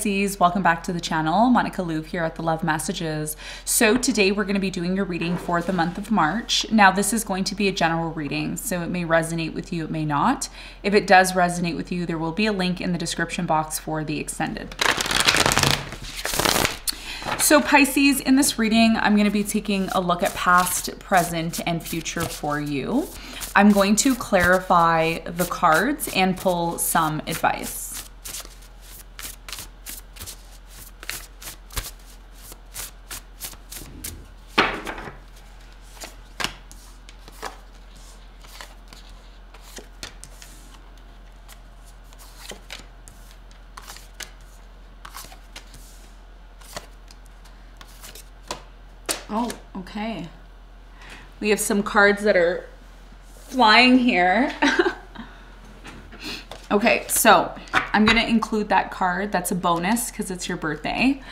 Pisces, welcome back to the channel. Monica Louv here at the Love Messages. So today we're going to be doing your reading for the month of March. Now this is going to be a general reading, so it may resonate with you, it may not. If it does resonate with you, there will be a link in the description box for the extended. So Pisces, in this reading, I'm going to be taking a look at past, present, and future for you. I'm going to clarify the cards and pull some advice. Oh, okay. We have some cards that are flying here. Okay, so I'm gonna include that card. That's a bonus because it's your birthday.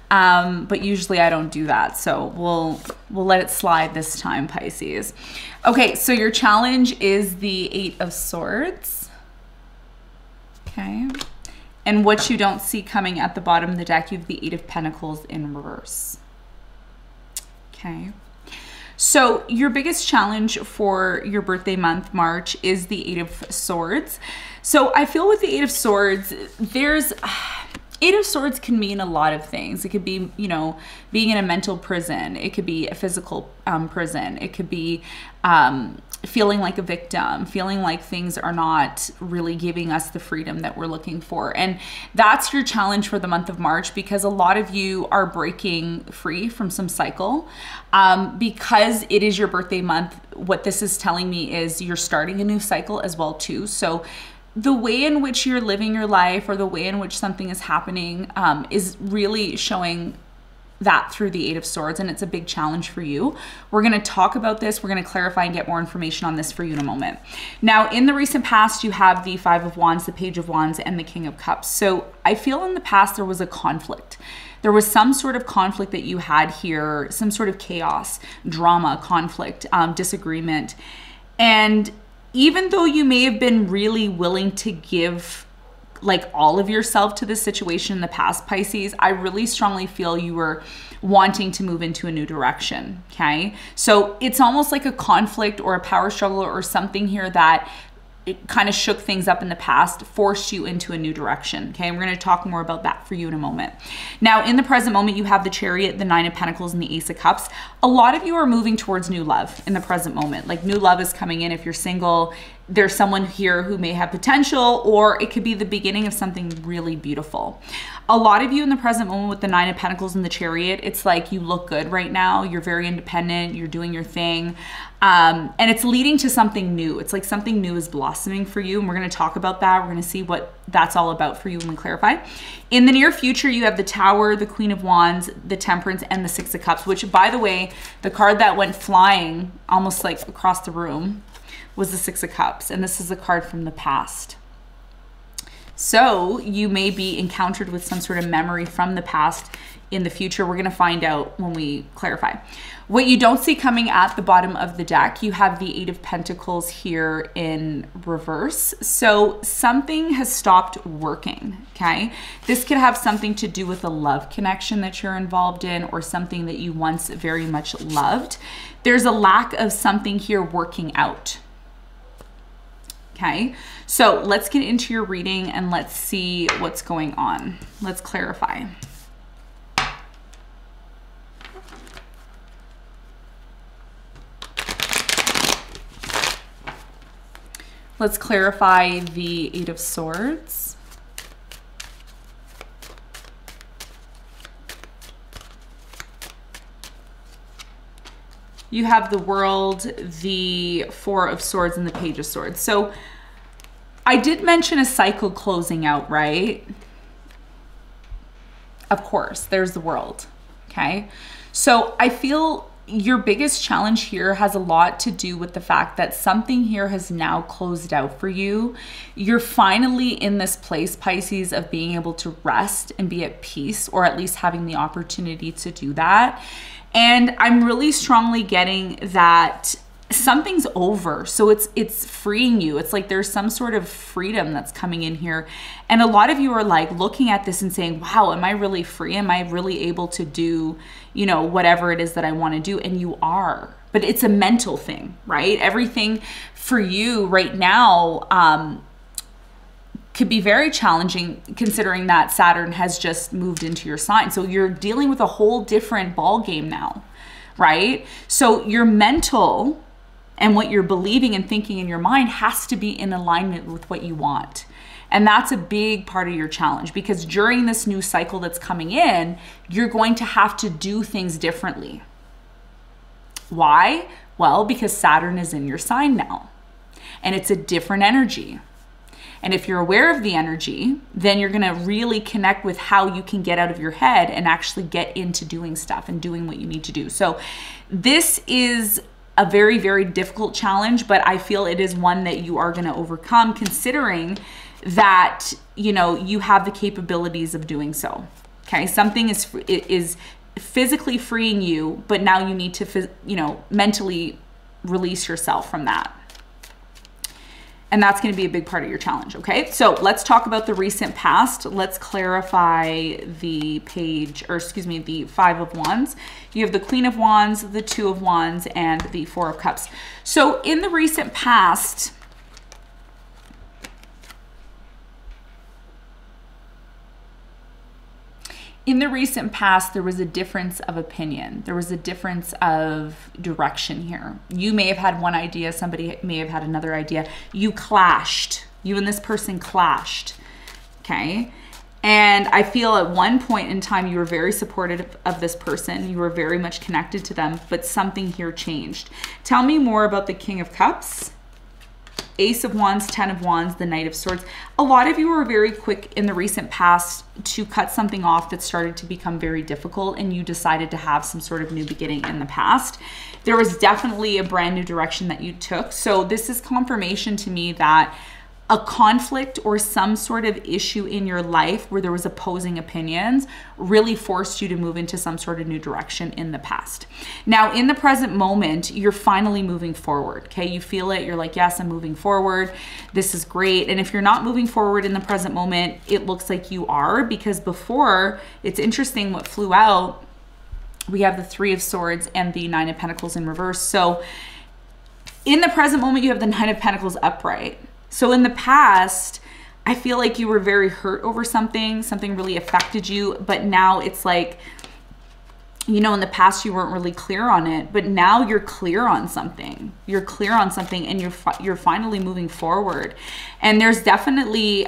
But usually I don't do that. So we'll let it slide this time, Pisces. Okay, so your challenge is the 8 of Swords. Okay. And what you don't see coming at the bottom of the deck, you have the 8 of Pentacles in reverse. Okay, so your biggest challenge for your birthday month, March, is the 8 of Swords. So I feel with the 8 of Swords, there's 8 of Swords can mean a lot of things. It could be, you know, being in a mental prison. It could be a physical prison. It could be feeling like a victim, feeling like things are not really giving us the freedom that we're looking for. And that's your challenge for the month of March, because a lot of you are breaking free from some cycle. Because it is your birthday month, what this is telling me is you're starting a new cycle as well too. So the way in which you're living your life, or the way in which something is happening, is really showing that through the 8 of Swords, and it's a big challenge for you. We're going to talk about this. We're going to clarify and get more information on this for you in a moment. Now, in the recent past, you have the 5 of Wands, the Page of Wands, and the King of Cups. So I feel in the past there was a conflict. There was some sort of conflict that you had here, some sort of chaos, drama, conflict, disagreement. And even though you may have been really willing to give like all of yourself to this situation in the past, Pisces, I really strongly feel you were wanting to move into a new direction. Okay, so it's almost like a conflict or a power struggle or something here that it kind of shook things up in the past, forced you into a new direction. Okay, and we're going to talk more about that for you in a moment. Now, in the present moment, you have the Chariot, the 9 of Pentacles, and the Ace of Cups. A lot of you are moving towards new love in the present moment. Like new love is coming in. If you're single, there's someone here who may have potential, or it could be the beginning of something really beautiful. A lot of you in the present moment with the 9 of Pentacles and the Chariot, it's like you look good right now. You're very independent. You're doing your thing. And it's leading to something new. It's like something new is blossoming for you. And we're going to talk about that. We're going to see what that's all about for you when we clarify. In the near future, you have the Tower, the Queen of Wands, the Temperance, and the 6 of Cups, which, by the way, the card that went flying almost like across the room was the 6 of Cups. And this is a card from the past. So you may be encountered with some sort of memory from the past in the future. We're going to find out when we clarify. What you don't see coming at the bottom of the deck, you have the 8 of Pentacles here in reverse. So something has stopped working, okay? This could have something to do with a love connection that you're involved in, or something that you once very much loved. There's a lack of something here working out. Okay, so let's get into your reading and let's see what's going on. Let's clarify. Let's clarify the 8 of Swords. You have the World, the 4 of Swords, and the Page of Swords. So I did mention a cycle closing out, right? Of course, there's the World, okay? So I feel your biggest challenge here has a lot to do with the fact that something here has now closed out for you. You're finally in this place, Pisces, of being able to rest and be at peace, or at least having the opportunity to do that. And I'm really strongly getting that something's over. So it's freeing you. It's like there's some sort of freedom that's coming in here. And a lot of you are like looking at this and saying, wow, am I really free? Am I really able to do, you know, whatever it is that I want to do? And you are, but it's a mental thing, right? Everything for you right now could be very challenging, considering that Saturn has just moved into your sign. So you're dealing with a whole different ball game now, right? So your mental and what you're believing and thinking in your mind has to be in alignment with what you want. And that's a big part of your challenge, because during this new cycle that's coming in, you're going to have to do things differently. Why? Well, because Saturn is in your sign now, and it's a different energy. And if you're aware of the energy, then you're going to really connect with how you can get out of your head and actually get into doing stuff and doing what you need to do. So this is a very, very difficult challenge, but I feel it is one that you are going to overcome, considering that, you know, you have the capabilities of doing so. Okay. Something is physically freeing you, but now you need to, you know, mentally release yourself from that. And that's going to be a big part of your challenge. Okay. So let's talk about the recent past. Let's clarify the page, or excuse me, the 5 of Wands. You have the Queen of Wands, the 2 of Wands, and the 4 of Cups. So in the recent past, there was a difference of opinion. There was a difference of direction here. You may have had one idea. Somebody may have had another idea. You clashed. You and this person clashed. Okay. And I feel at one point in time, you were very supportive of this person. You were very much connected to them, but something here changed. Tell me more about the King of Cups, Ace of Wands, 10 of Wands, the Knight of Swords. A lot of you were very quick in the recent past to cut something off that started to become very difficult, and you decided to have some sort of new beginning in the past. There was definitely a brand new direction that you took. So this is confirmation to me that a conflict or some sort of issue in your life where there was opposing opinions really forced you to move into some sort of new direction in the past. Now, in the present moment, you're finally moving forward. Okay. You feel it. You're like, yes, I'm moving forward. This is great. And if you're not moving forward in the present moment, it looks like you are, because before, it's interesting what flew out. We have the 3 of Swords and the 9 of Pentacles in reverse. So in the present moment, you have the 9 of Pentacles upright. So in the past, I feel like you were very hurt over something really affected you, but now it's like, you know, in the past you weren't really clear on it, but now you're clear on something. You're clear on something, and you're finally moving forward. And there's definitely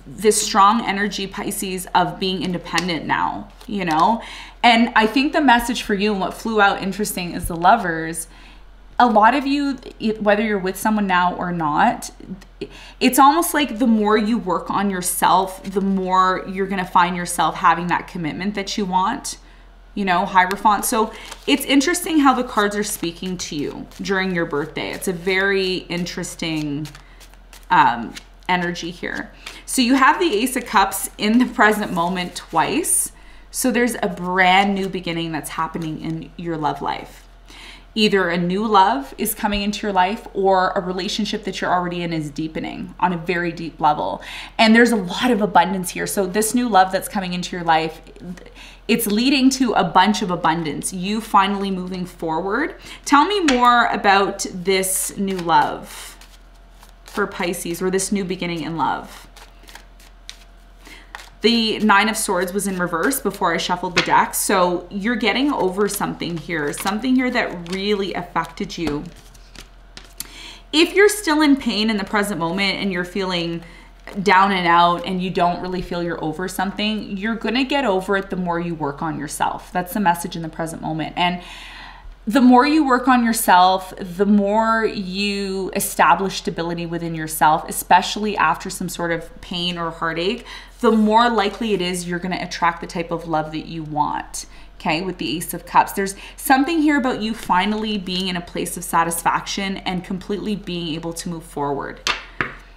this strong energy, Pisces, of being independent now, you know? And I think the message for you and what flew out interesting is the Lovers. A lot of you, whether you're with someone now or not, it's almost like the more you work on yourself, the more you're going to find yourself having that commitment that you want, you know, Hierophant. So it's interesting how the cards are speaking to you during your birthday. It's a very interesting energy here. So you have the Ace of Cups in the present moment twice. So there's a brand new beginning that's happening in your love life. Either a new love is coming into your life, or a relationship that you're already in is deepening on a very deep level. And there's a lot of abundance here. So this new love that's coming into your life, it's leading to a bunch of abundance. You finally moving forward. Tell me more about this new love for Pisces, or this new beginning in love. The 9 of Swords was in reverse before I shuffled the deck. So you're getting over something here that really affected you. If you're still in pain in the present moment and you're feeling down and out and you don't really feel you're over something, you're going to get over it the more you work on yourself. That's the message in the present moment. And the more you work on yourself, the more you establish stability within yourself, especially after some sort of pain or heartache, the more likely it is you're going to attract the type of love that you want. Okay, with the Ace of Cups, there's something here about you finally being in a place of satisfaction and completely being able to move forward.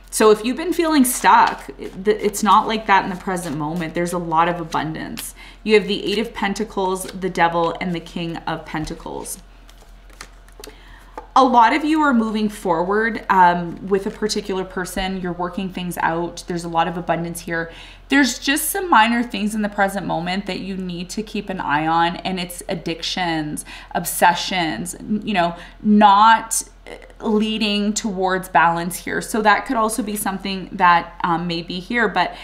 So if you've been feeling stuck, it's not like that in the present moment. There's a lot of abundance. You have the 8 of Pentacles, the Devil, and the King of Pentacles. a lot of you are moving forward with a particular person. You're working things out. There's a lot of abundance here. There's just some minor things in the present moment that you need to keep an eye on, and it's addictions, obsessions, you know, not leading towards balance here. So that could also be something that may be here, but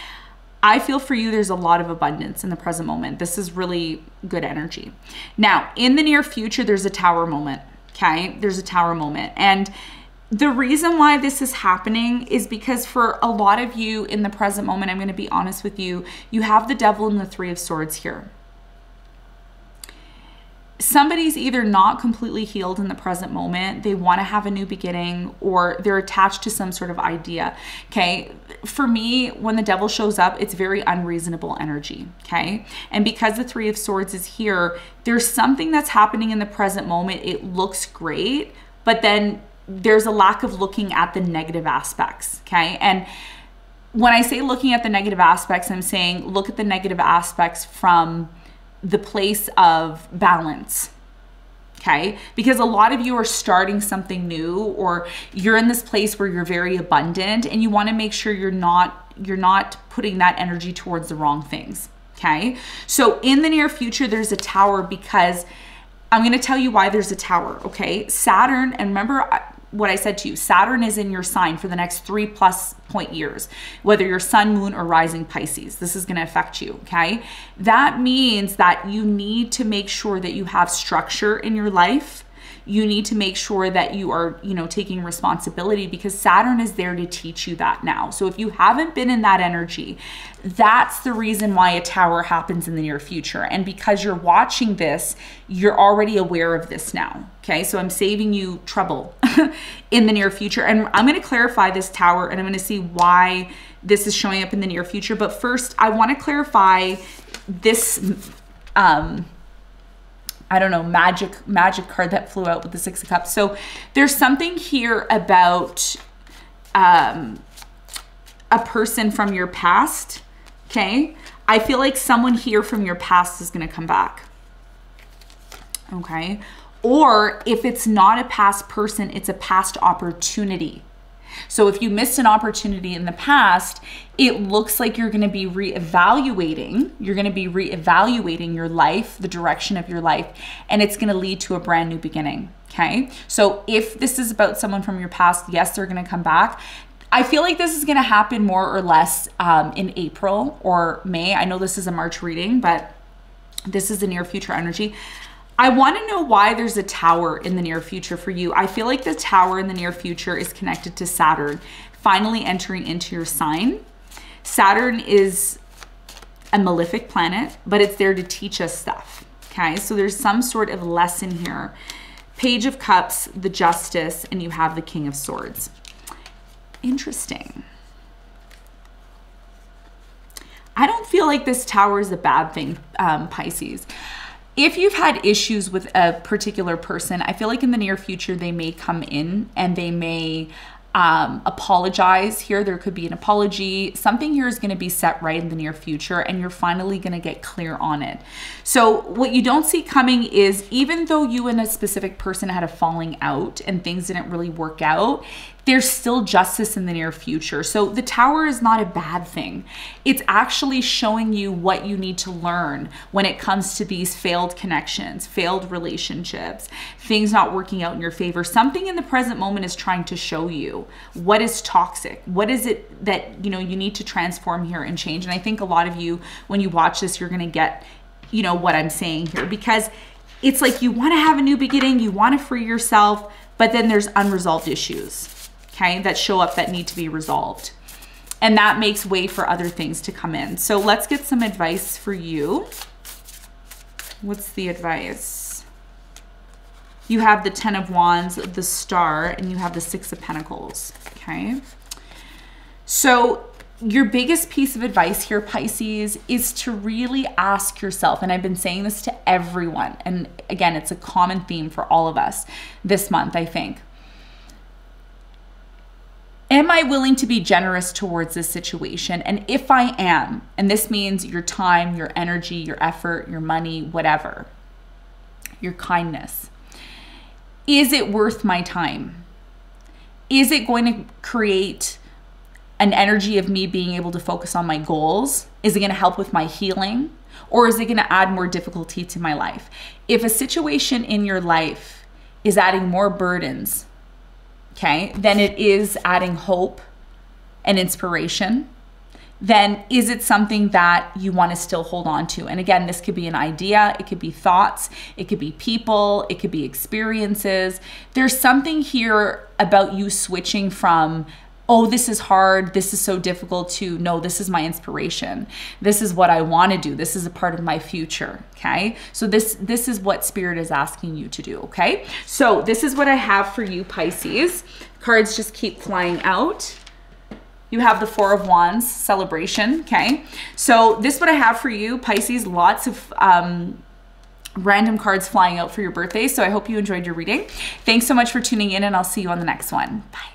I feel for you, there's a lot of abundance in the present moment. This is really good energy. Now, in the near future, there's a tower moment, okay? There's a tower moment. And the reason why this is happening is because for a lot of you in the present moment, I'm going to be honest with you, you have the devil and the 3 of Swords here. Somebody's either not completely healed in the present moment, they want to have a new beginning, or they're attached to some sort of idea, okay? For me, when the devil shows up, it's very unreasonable energy, okay? And because the 3 of Swords is here, there's something that's happening in the present moment. It looks great, but then there's a lack of looking at the negative aspects, okay? And when I say looking at the negative aspects, I'm saying look at the negative aspects from the place of balance, okay? Because a lot of you are starting something new, or you're in this place where you're very abundant and you want to make sure you're not putting that energy towards the wrong things, okay? So in the near future, there's a tower, because I'm going to tell you why there's a tower, okay? Saturn, and remember what I said to you, Saturn is in your sign for the next 3+ point years, whether you're sun, moon, or rising Pisces. This is going to affect you, okay? That means that you need to make sure that you have structure in your life. You need to make sure that you are, you know, taking responsibility, because Saturn is there to teach you that now. So if you haven't been in that energy, that's the reason why a tower happens in the near future. And because you're watching this, you're already aware of this now. Okay, so I'm saving you trouble in the near future. And I'm going to clarify this tower, and I'm going to see why this is showing up in the near future. But first, I want to clarify this I don't know, magic card that flew out with the 6 of Cups. So there's something here about a person from your past, okay? I feel like someone here from your past is going to come back, okay? Or if it's not a past person, it's a past opportunity. So if you missed an opportunity in the past, it looks like you're going to be reevaluating. You're going to be reevaluating your life, the direction of your life, and it's going to lead to a brand new beginning. Okay. So if this is about someone from your past, yes, they're going to come back. I feel like this is going to happen more or less in April or May. I know this is a March reading, but this is the near future energy. I want to know why there's a tower in the near future for you. I feel like the tower in the near future is connected to Saturn finally entering into your sign. Saturn is a malefic planet, but it's there to teach us stuff. Okay, so there's some sort of lesson here. Page of Cups, the Justice, and you have the King of Swords. Interesting. I don't feel like this tower is a bad thing, Pisces. If you've had issues with a particular person, I feel like in the near future, they may come in and they may apologize here. There could be an apology. Something here is going to be set right in the near future, and you're finally going to get clear on it. So what you don't see coming is, even though you and a specific person had a falling out and things didn't really work out, there's still justice in the near future. So the tower is not a bad thing. It's actually showing you what you need to learn when it comes to these failed connections, failed relationships, things not working out in your favor. Something in the present moment is trying to show you what is toxic. What is it that, you know, you need to transform here and change? And I think a lot of you, when you watch this, you're going to get, you know, what I'm saying here, because it's like you want to have a new beginning, you want to free yourself, but then there's unresolved issues, okay, that show up that need to be resolved. And that makes way for other things to come in. So let's get some advice for you. What's the advice? You have the 10 of Wands, the Star, and you have the 6 of Pentacles, okay? So your biggest piece of advice here, Pisces, is to really ask yourself, and I've been saying this to everyone, and again, it's a common theme for all of us this month, I think. Am I willing to be generous towards this situation? And if I am, and this means your time, your energy, your effort, your money, whatever, your kindness, Is it worth my time? Is it going to create an energy of me being able to focus on my goals? Is it going to help with my healing? Or is it going to add more difficulty to my life? If a situation in your life is adding more burdens, okay, than it is adding hope and inspiration, then is it something that you want to still hold on to? And again, this could be an idea, it could be thoughts, it could be people, it could be experiences. There's something here about you switching from, oh, this is hard, this is so difficult, to no, this is my inspiration. This is what I want to do. This is a part of my future, okay? So this is what Spirit is asking you to do, okay? So this is what I have for you, Pisces. Cards just keep flying out. You have the Four of Wands, celebration, okay? So this is what I have for you, Pisces. Lots of random cards flying out for your birthday. So I hope you enjoyed your reading. Thanks so much for tuning in, and I'll see you on the next one. Bye.